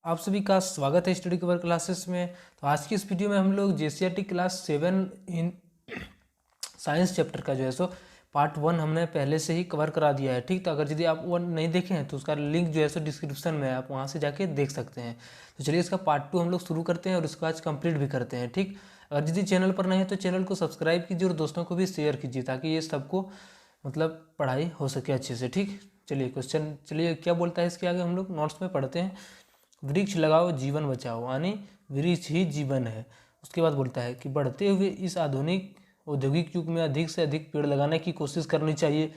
आप सभी का स्वागत है स्टडी कवर क्लासेस में। तो आज की इस वीडियो में हम लोग JCERT class 7 in science chapter का जो है सो पार्ट 1 हमने पहले से ही कवर करा दिया है। ठीक, तो अगर यदि आप 1 नहीं देखे हैं तो उसका लिंक जो है सो डिस्क्रिप्शन में है, आप वहाँ से जाके देख सकते हैं। तो चलिए इसका पार्ट 2 हम लोग शुरू करते हैं और इसको आज कंप्लीट भी करते हैं। ठीक, अगर यदि चैनल पर नहीं है तो चैनल को सब्सक्राइब कीजिए और दोस्तों को भी शेयर कीजिए ताकि ये सबको मतलब पढ़ाई हो सके अच्छे से। ठीक, चलिए क्या बोलता है इसके आगे हम लोग नोट्स में पढ़ते हैं। वृक्ष लगाओ जीवन बचाओ, यानी वृक्ष ही जीवन है। उसके बाद बोलता है कि बढ़ते हुए इस आधुनिक औद्योगिक युग में अधिक से अधिक पेड़ लगाने की कोशिश करनी चाहिए।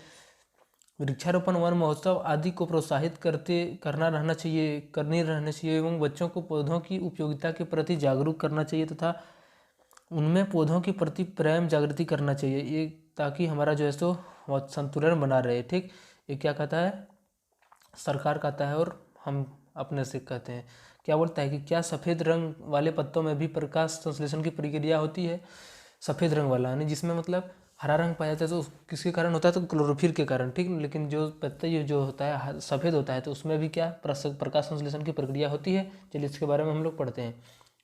वृक्षारोपण, वन महोत्सव आदि को प्रोत्साहित करना रहना चाहिए एवं बच्चों को पौधों की उपयोगिता के प्रति जागरूक करना चाहिए तथा उनमें पौधों के प्रति प्रेम जागृति करना चाहिए, ये ताकि हमारा जो है सो संतुलन बना रहे। ठीक, ये क्या कहता है, सरकार कहता है और हम अपने से कहते हैं। क्या बोलता है कि क्या सफ़ेद रंग वाले पत्तों में भी प्रकाश संश्लेषण की प्रक्रिया होती है। सफ़ेद रंग वाला यानी जिसमें मतलब हरा रंग पाया जाता है तो किसके कारण होता है, तो क्लोरोफिल के कारण। ठीक, लेकिन जो पत्ते ये जो होता है सफ़ेद होता है तो उसमें भी क्या प्रकाश संश्लेषण की प्रक्रिया होती है। चलिए इसके बारे में हम लोग पढ़ते हैं।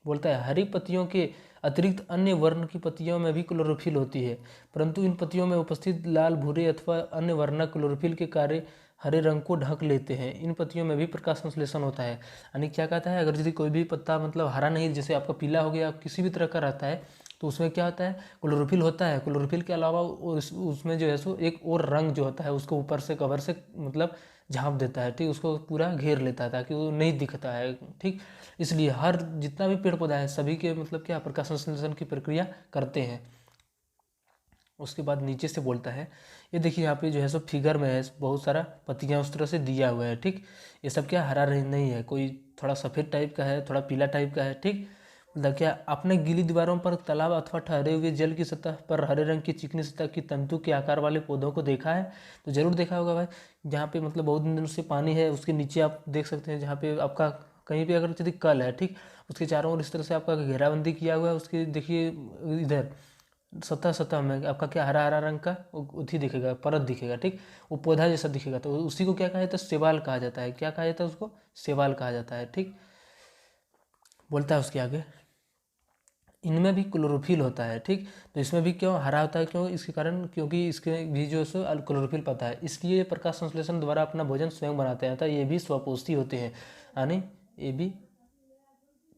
बोलता है हरी पत्तियों के अतिरिक्त अन्य वर्ण की पत्तियों में भी क्लोरोफिल होती है, परंतु इन पत्तियों में उपस्थित लाल, भूरे अथवा अन्य वर्ण क्लोरोफिल के कार्य हरे रंग को ढक लेते हैं। इन पत्तियों में भी प्रकाश संश्लेषण होता है। यानी क्या कहता है, अगर यदि कोई भी पत्ता मतलब हरा नहीं, जैसे आपका पीला हो गया, किसी भी तरह का रहता है तो उसमें क्या होता है, क्लोरोफिल होता है। क्लोरोफिल के अलावा उसमें जो है सो एक और रंग जो होता है उसको ऊपर से कवर से मतलब झाँप देता है। ठीक, उसको पूरा घेर लेता है ताकि वो नहीं दिखता है। ठीक, इसलिए हर जितना भी पेड़ पौधा है सभी के मतलब क्या प्रकाश संश्लेषण की प्रक्रिया करते हैं। उसके बाद नीचे से बोलता है, ये देखिए यहाँ पे जो है सो फिगर में है बहुत सारा पत्तियाँ उस तरह से दिया हुआ है। ठीक, ये सब क्या हरा नहीं है, कोई थोड़ा सफ़ेद टाइप का है, थोड़ा पीला टाइप का है। ठीक, क्या आपने गीली दीवारों पर तालाब अथवा ठहरे हुए जल की सतह पर हरे रंग की चिकनी सतह की तंतु के आकार वाले पौधों को देखा है? तो जरूर देखा होगा भाई, जहाँ पे मतलब बहुत दिनों से पानी है उसके नीचे आप देख सकते हैं, जहाँ पे आपका कहीं पे अगर यदि कल है, ठीक, उसके चारों ओर इस तरह से आपका घेराबंदी किया हुआ है। उसके देखिए इधर सतह में आपका क्या हरा हरा रंग का उथी दिखेगा, परत दिखेगा। ठीक, वो पौधा जैसा दिखेगा तो उसी को क्या कहा जाता है, सेवाल कहा जाता है। क्या कहा जाता है उसको, सेवाल कहा जाता है। ठीक, बोलता है उसके आगे इनमें भी क्लोरोफिल होता है। ठीक, तो इसमें भी क्यों हरा होता है, क्यों, इसके कारण क्योंकि इसके भी जो है क्लोरोफिल पता है, इसलिए ये प्रकाश संश्लेषण द्वारा अपना भोजन स्वयं बनाते हैं। ये भी स्वपोषी होते हैं, यानी ये भी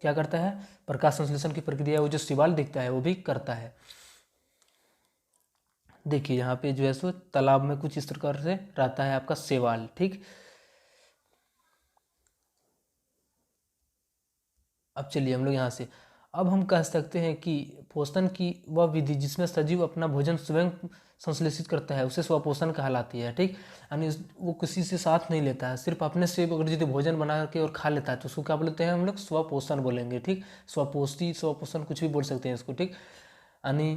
क्या करता है, प्रकाश संश्लेषण की प्रक्रिया वो जो सिवाल दिखता है वो भी करता है। देखिए यहाँ पे जो है सो तालाब में कुछ इस प्रकार से रहता है आपका शैवाल। ठीक, अब चलिए हम लोग यहाँ से अब हम कह सकते हैं कि पोषण की वह विधि जिसमें सजीव अपना भोजन स्वयं संश्लेषित करता है उसे स्वपोषण कहलाती है। ठीक, यानी वो किसी से साथ नहीं लेता है, सिर्फ अपने से अगर यदि भोजन बना के और खा लेता है तो उसको क्या बोलते हैं हम लोग, स्वपोषण बोलेंगे। ठीक, स्वपोषी, स्वपोषण कुछ भी बोल सकते हैं इसको। ठीक, यानी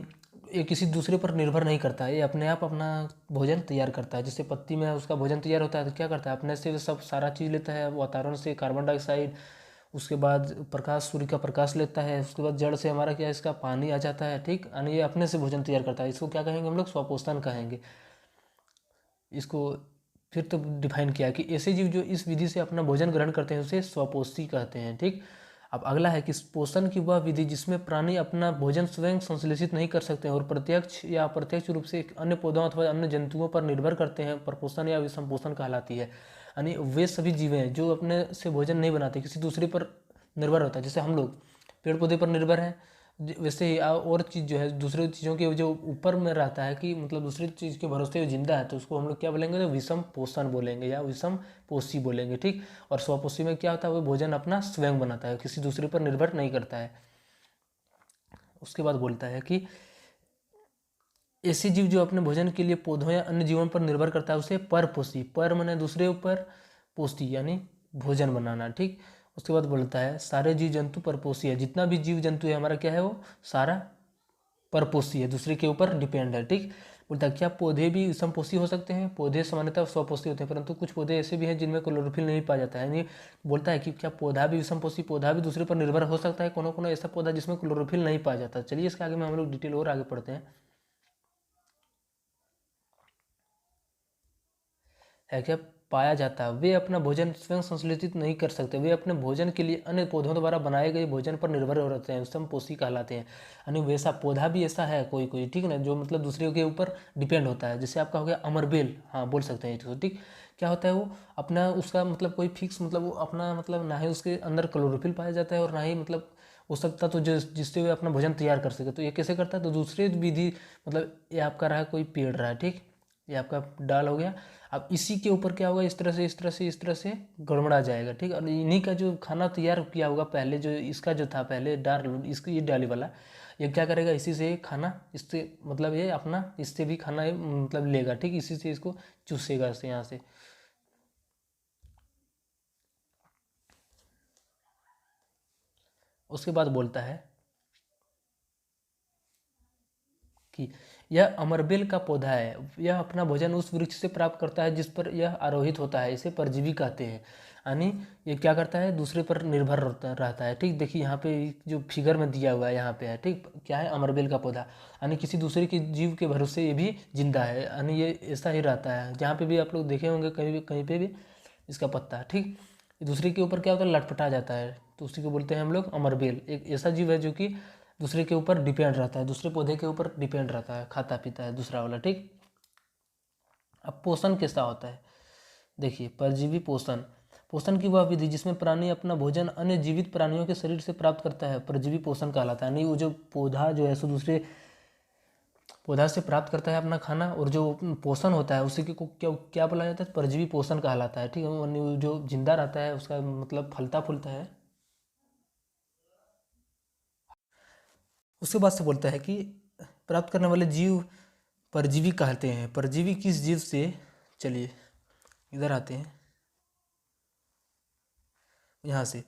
ये किसी दूसरे पर निर्भर नहीं करता है, ये अपने आप अपना भोजन तैयार करता है। जैसे पत्ती में उसका भोजन तैयार होता है तो क्या करता है, अपने से सब सारा चीज़ लेता है, वातावरण से कार्बन डाइऑक्साइड, उसके बाद प्रकाश, सूर्य का प्रकाश लेता है, उसके बाद जड़ से हमारा क्या इसका पानी आ जाता है। ठीक, यानी ये अपने से भोजन तैयार करता है। इसको क्या कहेंगे हम लोग, स्वपोषण कहेंगे इसको। फिर तो डिफाइन किया कि ऐसे जीव जो इस विधि से अपना भोजन ग्रहण करते हैं उसे स्वपोषी कहते हैं। ठीक, अब अगला है कि पोषण की वह विधि जिसमें प्राणी अपना भोजन स्वयं संश्लेषित नहीं कर सकते हैं और प्रत्यक्ष या अप्रत्यक्ष रूप से अन्य पौधों अथवा अन्य जंतुओं पर निर्भर करते हैं, परपोषण या विषम पोषण कहलाती है। यानी वे सभी जीव हैं जो अपने से भोजन नहीं बनाते, किसी दूसरे पर निर्भर होता है। जैसे हम लोग पेड़ पौधे पर निर्भर हैं, वैसे ही और चीज़ जो है दूसरे चीज़ों के जो ऊपर में रहता है कि मतलब दूसरी चीज़ के भरोसे जिंदा है तो उसको हम लोग क्या बोलेंगे, तो विषम पोषण बोलेंगे या विषम पोषी बोलेंगे। ठीक, और स्वपोषी में क्या होता है, वो भोजन अपना स्वयं बनाता है, किसी दूसरे पर निर्भर नहीं करता है। उसके बाद बोलता है कि ऐसे जीव जो अपने भोजन के लिए पौधों या अन्य जीवों पर निर्भर करता है उसे परपोषी, पर माने दूसरे ऊपर, पोषी यानी भोजन बनाना। ठीक, उसके बाद बोलता है सारे जीव जंतु परपोषी है, जितना भी जीव जंतु है हमारा क्या है, वो सारा परपोषी है, दूसरे के ऊपर डिपेंड है। ठीक, बोलता है क्या पौधे भी समपोषी हो सकते हैं, पौधे सामान्यतः स्वपोषी होते हैं परंतु कुछ पौधे ऐसे भी हैं जिनमें क्लोरोफिल नहीं पाया जाता है। यानी बोलता है कि क्या पौधा भी विषमपोषी, पौधा भी दूसरे पर निर्भर हो सकता है, कोनो कोनो ऐसा पौधा जिसमें क्लोरोफिल नहीं पाया जाता। चलिए इसके आगे में हम लोग डिटेल और आगे पढ़ते हैं। है क्या, पाया जाता है वे अपना भोजन स्वयं संश्लेषित नहीं कर सकते, वे अपने भोजन के लिए अन्य पौधों द्वारा बनाए गए भोजन पर निर्भर हो रहते हैं, उससे हम पोषी कहलाते हैं। यानी वैसा पौधा भी ऐसा है कोई कोई, ठीक है ना, जो मतलब दूसरे के ऊपर डिपेंड होता है। जैसे आपका हो गया अमरबेल, हाँ बोल सकते हैं इसको, ठीक। क्या होता है वो अपना उसका मतलब कोई फिक्स मतलब वो अपना मतलब ना ही उसके अंदर क्लोरोफिल पाया जाता है और ना ही मतलब हो सकता तो जिससे वे अपना भोजन तैयार कर सके। तो ये कैसे करता है, तो दूसरे विधि मतलब ये आपका रहा कोई पेड़ रहा है, ठीक, ये आपका डाल हो गया। अब इसी के ऊपर क्या होगा, इस तरह से इस तरह से इस तरह से गड़बड़ा जाएगा, ठीक। और इन्हीं का जो खाना तैयार किया होगा पहले, जो इसका जो था पहले डाल, इसको ये डाली वाला, ये क्या करेगा, इसी से खाना, इससे मतलब ये अपना इससे भी खाना मतलब लेगा, ठीक, इसी से इसको चूसेगा इससे यहाँ से। उसके बाद बोलता है कि यह अमरबेल का पौधा है, यह अपना भोजन उस वृक्ष से प्राप्त करता है जिस पर यह आरोहित होता है, इसे परजीवी कहते हैं। यानी ये क्या करता है, दूसरे पर निर्भर रहता है, ठीक। देखिए यहाँ पे जो फिगर में दिया हुआ है यहाँ पे है, ठीक, क्या है, अमरबेल का पौधा, यानी किसी दूसरे के जीव के भरोसे ये भी जिंदा है, यानी ये ऐसा ही रहता है। जहाँ पे भी आप लोग देखे होंगे कहीं पे भी इसका पत्ता, ठीक, दूसरे के ऊपर क्या होता है, लटपटा जाता है, तो उसी को बोलते हैं हम लोग अमरबेल। एक ऐसा जीव है जो कि दूसरे के ऊपर डिपेंड रहता है, दूसरे पौधे के ऊपर डिपेंड रहता है, खाता पीता है दूसरा वाला, ठीक। अब पोषण कैसा होता है, देखिए परजीवी पोषण, पोषण की वह विधि जिसमें प्राणी अपना भोजन अन्य जीवित प्राणियों के शरीर से प्राप्त करता है, परजीवी पोषण कहलाता है। यानी वो जो पौधा जो है सो दूसरे पौधा से प्राप्त करता है अपना खाना, और जो पोषण होता है उसी को क्या क्या बोला जाता है, परजीवी पोषण कहलाता है, ठीक है। यानी वो जो जिंदा रहता है उसका मतलब फलता फूलता है। उसके बाद से बोलता है कि प्राप्त करने वाले जीव परजीवी कहते हैं। परजीवी किस जीव से, चलिए इधर आते हैं, यहाँ से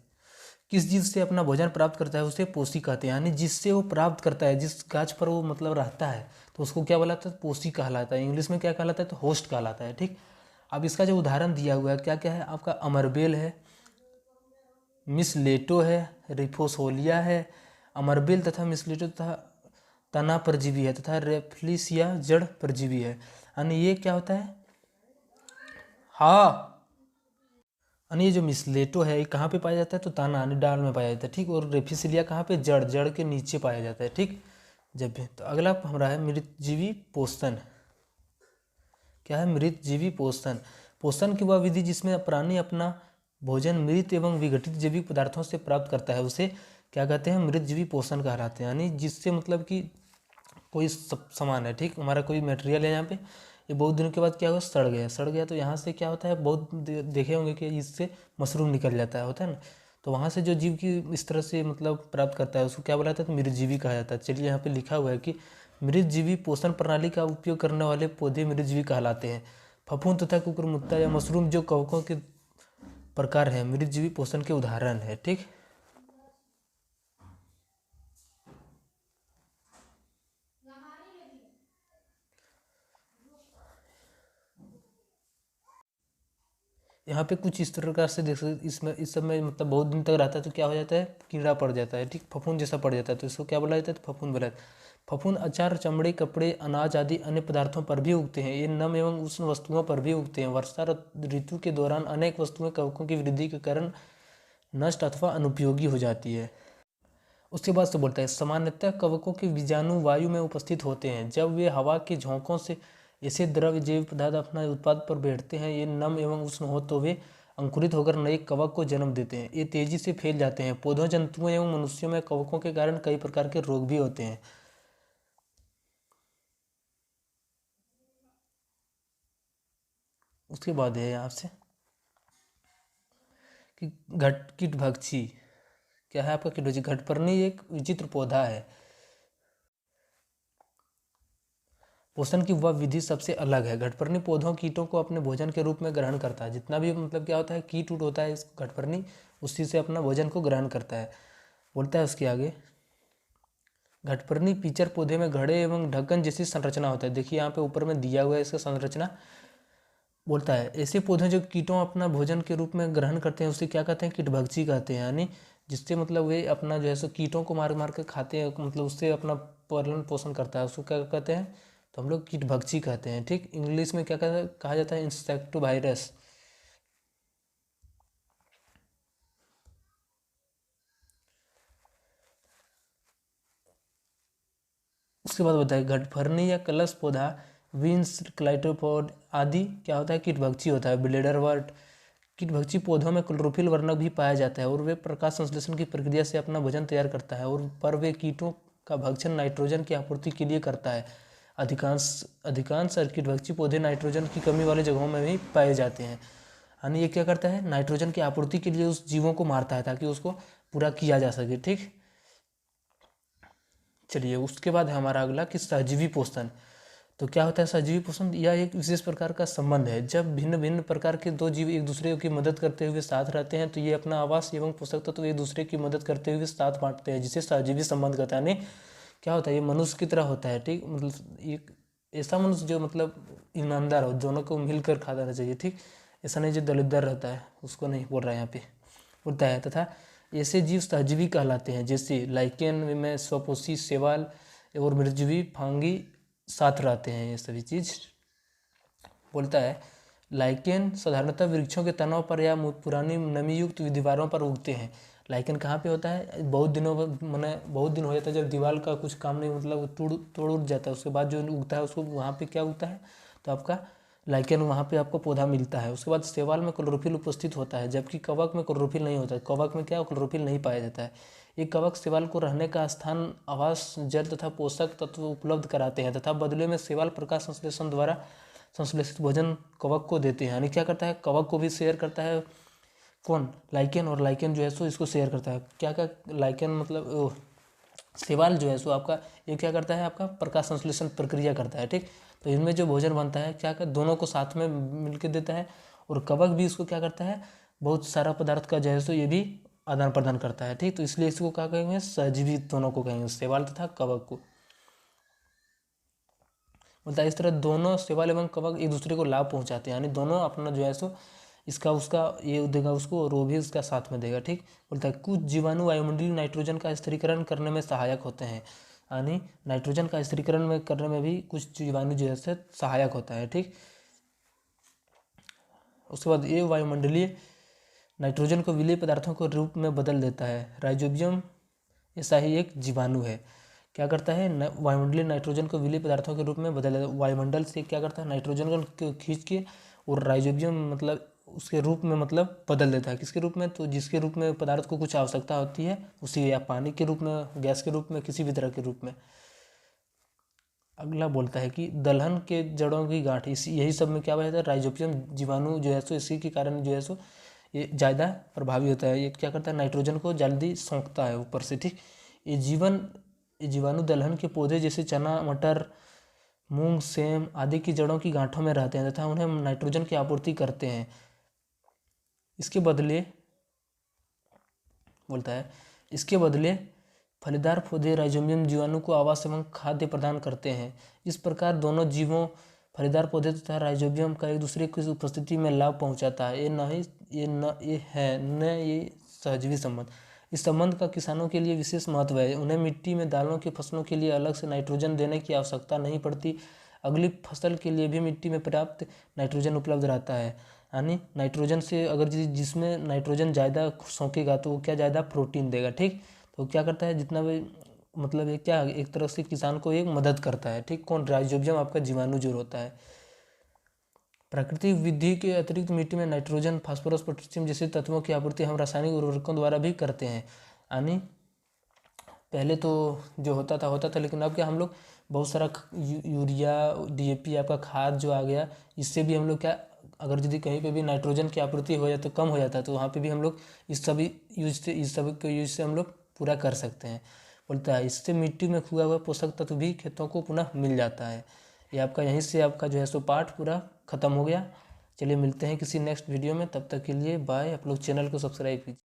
किस जीव से अपना भोजन प्राप्त करता है उसे पोषी कहते हैं। यानी जिससे वो प्राप्त करता है, जिस गाछ पर वो मतलब रहता है, तो उसको क्या बोलाता है, पोषी कहलाता है। इंग्लिश में क्या कहलाता है, तो होस्ट कहलाता है, ठीक। अब इसका जो उदाहरण दिया हुआ है क्या क्या है, आपका अमरबेल है, मिसलेटो है, रिफोसोलिया है, अमरबेल तथा मिसलेटो तथा तना परजीवी है, तथा रेफ्लिसिया जड़ परजीवी है। यानी ये क्या होता है, हाँ, यानी ये जो मिसलेटो है ये कहाँ पे पाया जाता है, तो ताना यानी डाल में पाया जाता है, ठीक। और रेफिसिलिया कहाँ पे, जड़, जड़ के नीचे पाया जाता है, ठीक। जब भी तो अगला हमारा है मृतजीवी पोषण। क्या है, मृतजीवी पोषण, पोषण की वह विधि जिसमें प्राणी अपना भोजन मृत एवं विघटित जैविक पदार्थों से प्राप्त करता है, उसे क्या कहते हैं, मृतजीवी पोषण कहलाते हैं। यानी जिससे मतलब कि कोई सामान है, ठीक, हमारा कोई मटेरियल है यहाँ पे, ये बहुत दिनों के बाद क्या हुआ, सड़ गया, सड़ गया, तो यहाँ से क्या होता है, बहुत देखे होंगे कि इससे मशरूम निकल जाता है, होता है ना। तो वहाँ से जो जीव की इस तरह से मतलब प्राप्त करता है उसको क्या बोला जाता है, तो मृतजीवी कहा जाता है। चलिए यहाँ पे लिखा हुआ है कि मृतजीवी पोषण प्रणाली का उपयोग करने वाले पौधे मृतजीवी कहलाते हैं। फफूंद तथा कुकुरमुत्ता या मशरूम जो कवकों के प्रकार हैं, मृतजीवी पोषण के उदाहरण है, ठीक। यहाँ पे कुछ इस प्रकार से देख सकते, इसमें इस सब में मतलब बहुत दिन तक रहता है तो क्या हो जाता है, कीड़ा पड़ जाता है, ठीक, फफूंद जैसा पड़ जाता है, तो इसको क्या बोला जाता है, तो फफूंद बोला जाता है। फफूंद अचार, चमड़े, कपड़े, अनाज आदि अन्य पदार्थों पर भी उगते हैं। ये नम एवं उष्ण वस्तुओं पर भी उगते हैं। वर्षा ऋतु के दौरान अनेक वस्तुएं कवकों की वृद्धि के कारण नष्ट अथवा अनुपयोगी हो जाती है। उसके बाद से बोलता है सामान्यतः कवकों के बीजाणु वायु में उपस्थित होते हैं। जब वे हवा के झोंकों से ऐसे द्रव्य जैव पदार्थ अपना उत्पाद पर बैठते हैं, ये नम एवं उष्ण हो तो वे अंकुरित होकर नए कवक को जन्म देते हैं। ये तेजी से फैल जाते हैं। पौधों, जंतुओं एवं मनुष्यों में कवकों के कारण कई प्रकार के रोग भी होते हैं। उसके बाद है यहाँ से कि घट कीटभक्षी, क्या है आपका कीटभक्षी, घटपर्णी एक विचित्र पौधा है। पोषण की वह विधि सबसे अलग है। घटपर्णी पौधों कीटों को अपने भोजन के रूप में ग्रहण करता है। जितना भी मतलब क्या होता है, कीट उट होता है, इस घटपर्णी उसी से अपना भोजन को ग्रहण करता है। बोलता है उसके आगे, घटपर्णी पीचर पौधे में घड़े एवं ढक्कन जैसी संरचना होता है। देखिए यहाँ पे ऊपर में दिया हुआ है इसका संरचना। बोलता है ऐसे पौधे जो कीटों अपना भोजन के रूप में ग्रहण करते हैं उसे क्या कहते हैं, कीटभक्षी कहते हैं। यानी जिससे मतलब वे अपना जो है सो कीटों को मार मार के खाते हैं, मतलब उससे अपना पालन पोषण करता है, उसको क्या कहते हैं, तो हम लोग कीटभक्षी कहते हैं, ठीक। इंग्लिश में क्या कहा जाता है, इंसेक्टोवायरस, उसके बाद होता है घटफरनी या कलश पौधा, बीन्स, क्लाइटोपॉड आदि क्या होता है, कीटभक्षी होता है। ब्लेडरवर्ट कीटभक्षी पौधों में क्लोरोफिल वर्णक भी पाया जाता है और वे प्रकाश संश्लेषण की प्रक्रिया से अपना भोजन तैयार करता है और पर वे कीटों का भक्षण नाइट्रोजन की आपूर्ति के लिए करता है। अधिकांश कीटभक्षी पौधे नाइट्रोजन की कमी वाले जगहों में भी पाए जाते हैं। यानी ये क्या करता है, नाइट्रोजन की आपूर्ति के लिए उस जीवों को मारता है ताकि उसको पूरा किया जा सके। ठीक, चलिए उसके बाद है हमारा अगला कि सहजीवी पोषण। तो क्या होता है सहजीवी पोषण? यह एक विशेष प्रकार का संबंध है जब भिन्न भिन्न प्रकार के दो जीव एक दूसरे की मदद करते हुए साथ रहते हैं तो ये अपना आवास एवं पोषक तत्व एक दूसरे की मदद करते हुए साथ बांटते हैं, जिसे सहजीवी संबंध कहते हैं। क्या होता है, ये मनुष्य की तरह होता है। ठीक, मतलब एक ऐसा मनुष्य जो मतलब ईमानदार हो, दोनों को मिलकर खा जाना चाहिए। ठीक, ऐसा नहीं जो दलिद्र रहता है, उसको नहीं बोल रहा है यहाँ पे, बोलता है। तथा ऐसे जीव सहजीवी कहलाते हैं जैसे लाइकेन में स्वपोषी शैवाल और मृतजीवी फांगी साथ रहते हैं। ये सभी चीज बोलता है। लाइकेन साधारणतः वृक्षों के तनों पर या पुरानी नमी युक्त दीवारों पर उगते हैं। लाइकेन कहाँ पे होता है? बहुत दिन हो जाता है जब दीवार का कुछ काम नहीं, मतलब तोड़ उड़ जाता है, उसके बाद जो उगता है उसको वहाँ पे क्या उगता है, तो आपका लाइकेन वहाँ पे आपको पौधा मिलता है। उसके बाद शैवाल में क्लोरोफिल उपस्थित होता है जबकि कवक में क्लोरोफिल नहीं होता है। कवक में क्या क्लोरोफिल नहीं पाया जाता है। ये कवक शैवाल को रहने का स्थान, आवास, जल तथा पोषक तत्व उपलब्ध कराते हैं तथा बदले में शैवाल प्रकाश संश्लेषण द्वारा संश्लेषित भोजन कवक को देते हैं। यानी क्या करता है, कवक को भी शेयर करता है कौन? लाइकेन। और लाइकेन जो है सो इसको शेयर करता है। क्या क्या लाइकेन मतलब शैवाल जो है सो आपका ये क्या करता है, आपका प्रकाश संश्लेषण प्रक्रिया करता है। ठीक, तो इनमें जो भोजन बनता है क्या कर दोनों को साथ में मिलकर देता है और कवक भी इसको क्या करता है, बहुत सारा पदार्थ का जो है सो ये भी आदान प्रदान करता है। ठीक, तो इसलिए इसको क्या कहेंगे, सहजीवी दोनों को कहेंगे, शैवाल तथा कवक को। बोलता है इस तरह दोनों शैवाल एवं कवक एक दूसरे को लाभ पहुंचाते हैं, यानी दोनों अपना जो है सो इसका उसका ये देगा उसको और वो भी उसका साथ में देगा। ठीक, बोलता है कुछ जीवाणु वायुमंडलीय नाइट्रोजन का स्थिरीकरण करने में सहायक होते हैं, यानी नाइट्रोजन का स्थिरीकरण में करने में भी कुछ जीवाणु जो है सहायक होता है। ठीक, उसके बाद ये वायुमंडलीय नाइट्रोजन को विलेय पदार्थों के रूप में बदल देता है। राइजोबियम ऐसा ही एक जीवाणु है, क्या करता है, वायुमंडलीय नाइट्रोजन को विलेय पदार्थों के रूप में बदल देता है। वायुमंडल से क्या करता है, नाइट्रोजन को खींच के और राइजोबियम मतलब उसके रूप में मतलब बदल देता है। किसके रूप में? तो जिसके रूप में पदार्थ को कुछ आवश्यकता होती है उसी, या पानी के रूप में, गैस के रूप में, किसी भी तरह के रूप में। अगला बोलता है कि दलहन के जड़ों की गांठ, इसी यही सब में क्या होता है, राइजोबियम जीवाणु जो है सो इसी के कारण जो है सो ये ज़्यादा प्रभावी होता है। ये क्या करता है, नाइट्रोजन को जल्दी सोखता है ऊपर से। ठीक, ये जीवाणु दलहन के पौधे जैसे चना, मटर, मूंग, सेम आदि की जड़ों की गांठों में रहते हैं तथा उन्हें नाइट्रोजन की आपूर्ति करते हैं। इसके बदले फलीदार पौधे राइजोबियम जीवाणु को आवास एवं खाद्य प्रदान करते हैं। इस प्रकार दोनों जीवों, फलीदार पौधे तथा राइजोबियम का एक दूसरे की उपस्थिति में लाभ पहुंचाता है। ये सहजीवी संबंध। इस संबंध का किसानों के लिए विशेष महत्व है। उन्हें मिट्टी में दालों की फसलों के लिए अलग से नाइट्रोजन देने की आवश्यकता नहीं पड़ती। अगली फसल के लिए भी मिट्टी में पर्याप्त नाइट्रोजन उपलब्ध रहता है। यानी नाइट्रोजन से अगर जिसमें नाइट्रोजन ज़्यादा सोखेगा तो वो क्या ज़्यादा प्रोटीन देगा। ठीक, तो क्या करता है, जितना भी मतलब ये क्या एक तरह से किसान को एक मदद करता है। ठीक, कौन? राइजोबियम आपका जीवाणु जो होता है। प्राकृतिक विधि के अतिरिक्त मिट्टी में नाइट्रोजन, फास्फोरस, पोटेशियम जैसे तत्वों की आपूर्ति हम रासायनिक उर्वरकों द्वारा भी करते हैं। यानी पहले तो जो होता था लेकिन अब क्या हम लोग बहुत सारा यूरिया, DAP आपका खाद जो आ गया, इससे भी हम लोग क्या, अगर यदि कहीं पे भी नाइट्रोजन की आपूर्ति हो जाए तो कम हो जाता है तो वहाँ पे भी हम लोग इस सब के यूज से हम लोग पूरा कर सकते हैं। बोलता है इससे मिट्टी में खोया हुआ पोषक तत्व भी खेतों को पुनः मिल जाता है। ये आपका यहीं से आपका जो है सो पार्ट पूरा ख़त्म हो गया। चलिए मिलते हैं किसी नेक्स्ट वीडियो में, तब तक के लिए बाय। आप लोग चैनल को सब्सक्राइब कीजिए।